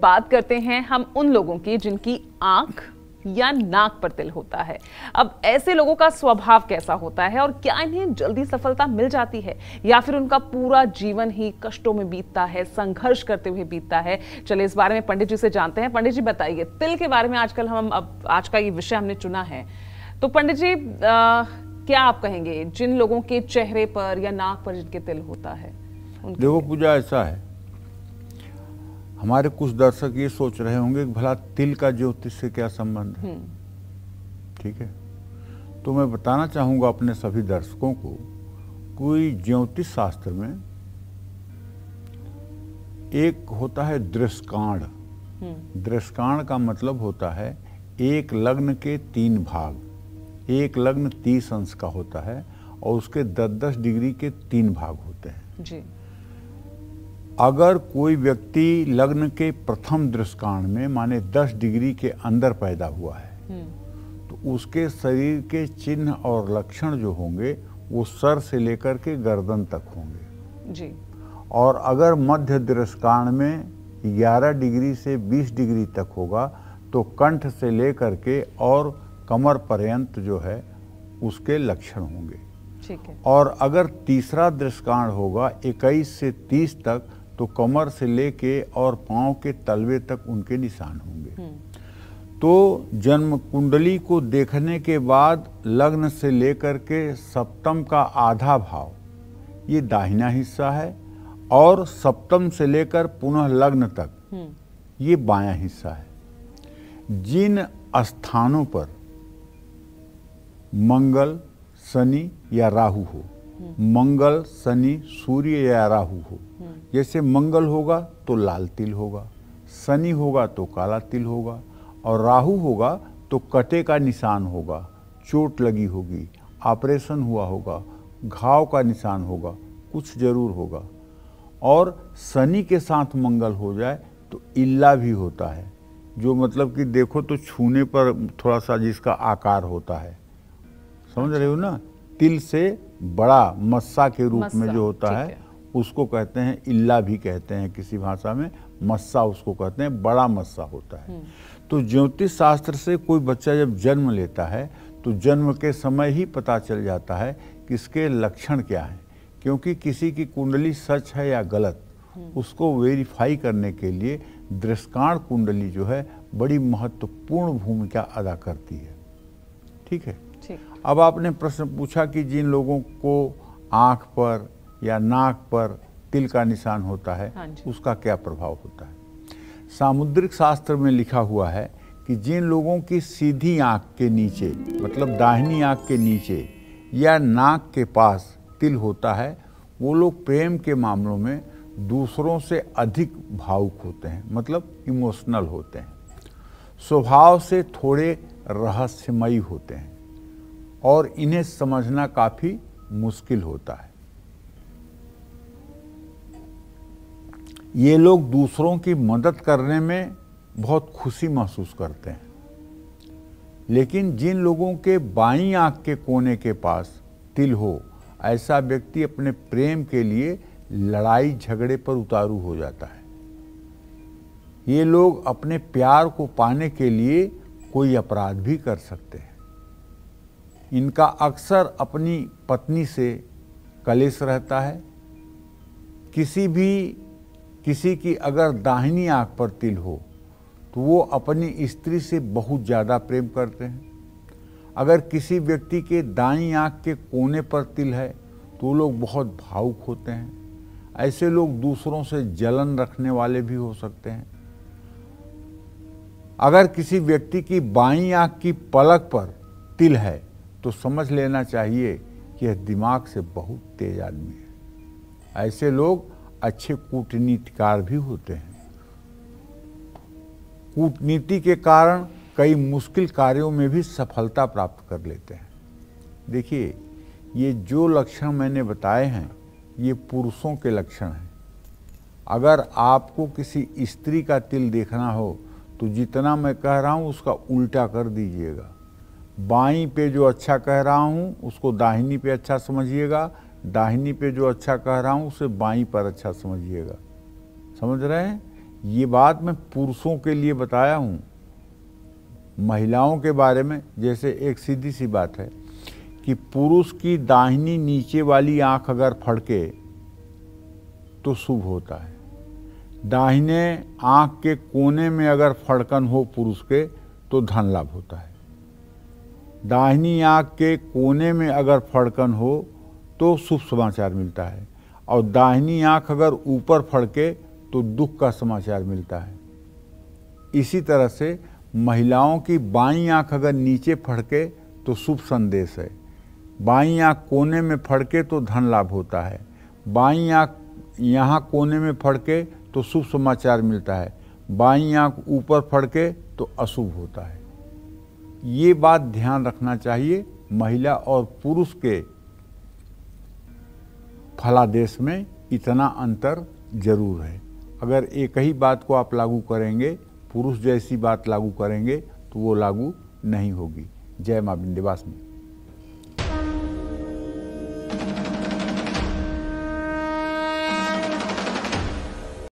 बात करते हैं हम उन लोगों की जिनकी आंख या नाक पर तिल होता है। अब ऐसे लोगों का स्वभाव कैसा होता है और क्या इन्हें जल्दी सफलता मिल जाती है या फिर उनका पूरा जीवन ही कष्टों में बीतता है, संघर्ष करते हुए बीतता है? चलिए इस बारे में पंडित जी से जानते हैं। पंडित जी बताइए, तिल के बारे में आजकल अब आज का ये विषय हमने चुना है, तो पंडित जी क्या आप कहेंगे जिन लोगों के चेहरे पर या नाक पर जिनके तिल होता है? देखो पूजा, ऐसा है, हमारे कुछ दर्शक ये सोच रहे होंगे कि भला तिल का ज्योतिष से क्या संबंध है। ठीक है, तो मैं बताना चाहूंगा अपने सभी दर्शकों को, कोई ज्योतिष शास्त्र में एक होता है दृष्कांड। दृष्कांड का मतलब होता है एक लग्न के 3 भाग। एक लग्न 30 अंश का होता है और उसके 10-10 डिग्री के 3 भाग होते हैं जी। अगर कोई व्यक्ति लग्न के प्रथम दृष्कांड में माने 10 डिग्री के अंदर पैदा हुआ है तो उसके शरीर के चिन्ह और लक्षण जो होंगे वो सर से लेकर के गर्दन तक होंगे जी। और अगर मध्य दृष्कांड में 11 डिग्री से 20 डिग्री तक होगा तो कंठ से लेकर के और कमर पर्यंत जो है उसके लक्षण होंगे। ठीक है। और अगर तीसरा दृष्कांड होगा 21 से 30 तक तो कमर से लेके और पांव के तलवे तक उनके निशान होंगे। तो जन्म कुंडली को देखने के बाद लग्न से लेकर के सप्तम का आधा भाव ये दाहिना हिस्सा है और सप्तम से लेकर पुनः लग्न तक ये बायां हिस्सा है। जिन स्थानों पर मंगल, शनि या राहु हो, मंगल, शनि, सूर्य या राहु हो, जैसे मंगल होगा तो लाल तिल होगा, शनि होगा तो काला तिल होगा और राहु होगा तो कटे का निशान होगा, चोट लगी होगी, ऑपरेशन हुआ होगा, घाव का निशान होगा, कुछ जरूर होगा। और शनि के साथ मंगल हो जाए तो इल्ला भी होता है, जो मतलब कि देखो तो छूने पर थोड़ा सा जिसका आकार होता है, समझ रहे हो ना, तिल से बड़ा मस्सा के रूप में जो होता है उसको कहते हैं, इल्ला भी कहते हैं किसी भाषा में, मस्सा उसको कहते हैं, बड़ा मस्सा होता है। तो ज्योतिष शास्त्र से कोई बच्चा जब जन्म लेता है तो जन्म के समय ही पता चल जाता है कि इसके लक्षण क्या हैं, क्योंकि किसी की कुंडली सच है या गलत उसको वेरीफाई करने के लिए दृष्कांड कुंडली जो है बड़ी महत्वपूर्ण भूमिका अदा करती है। ठीक है। अब आपने प्रश्न पूछा कि जिन लोगों को आंख पर या नाक पर तिल का निशान होता है उसका क्या प्रभाव होता है। सामुद्रिक शास्त्र में लिखा हुआ है कि जिन लोगों की सीधी आंख के नीचे मतलब दाहिनी आंख के नीचे या नाक के पास तिल होता है वो लोग प्रेम के मामलों में दूसरों से अधिक भावुक होते हैं, मतलब इमोशनल होते हैं, स्वभाव से थोड़े रहस्यमयी होते हैं और इन्हें समझना काफी मुश्किल होता है। ये लोग दूसरों की मदद करने में बहुत खुशी महसूस करते हैं, लेकिन जिन लोगों के बाईं आंख के कोने के पास तिल हो ऐसा व्यक्ति अपने प्रेम के लिए लड़ाई झगड़े पर उतारू हो जाता है। ये लोग अपने प्यार को पाने के लिए कोई अपराध भी कर सकते हैं। इनका अक्सर अपनी पत्नी से कलेश रहता है। किसी की अगर दाहिनी आंख पर तिल हो तो वो अपनी स्त्री से बहुत ज़्यादा प्रेम करते हैं। अगर किसी व्यक्ति के दाईं आंख के कोने पर तिल है तो वो लोग बहुत भावुक होते हैं। ऐसे लोग दूसरों से जलन रखने वाले भी हो सकते हैं। अगर किसी व्यक्ति की बाईं आंख की पलक पर तिल है तो समझ लेना चाहिए कि यह दिमाग से बहुत तेज आदमी है। ऐसे लोग अच्छे कूटनीतिकार भी होते हैं। कूटनीति के कारण कई मुश्किल कार्यों में भी सफलता प्राप्त कर लेते हैं। देखिए, ये जो लक्षण मैंने बताए हैं ये पुरुषों के लक्षण हैं। अगर आपको किसी स्त्री का तिल देखना हो तो जितना मैं कह रहा हूँ उसका उल्टा कर दीजिएगा। बाईं पे जो अच्छा कह रहा हूँ उसको दाहिनी पे अच्छा समझिएगा, दाहिनी पे जो अच्छा कह रहा हूँ उसे बाईं पर अच्छा समझिएगा। समझ रहे हैं? ये बात मैं पुरुषों के लिए बताया हूँ। महिलाओं के बारे में जैसे एक सीधी सी बात है कि पुरुष की दाहिनी नीचे वाली आंख अगर फड़के तो शुभ होता है। दाहिने आंख के कोने में अगर फड़कन हो पुरुष के तो धन लाभ होता है। दाहिनी आंख के कोने में अगर फड़कन हो तो शुभ समाचार मिलता है, और दाहिनी आंख अगर ऊपर फड़के तो दुख का समाचार मिलता है। इसी तरह से महिलाओं की बाईं आंख अगर नीचे फड़के तो शुभ संदेश है, बाईं आंख कोने में फड़के तो धन लाभ होता है, बाईं आंख यहाँ कोने में फड़के तो शुभ समाचार मिलता है, बाईं आंख ऊपर फड़के तो अशुभ होता है। ये बात ध्यान रखना चाहिए। महिला और पुरुष के फलादेश में इतना अंतर जरूर है। अगर एक ही बात को आप लागू करेंगे, पुरुष जैसी बात लागू करेंगे तो वो लागू नहीं होगी। जय मां विंध्यवासिनी।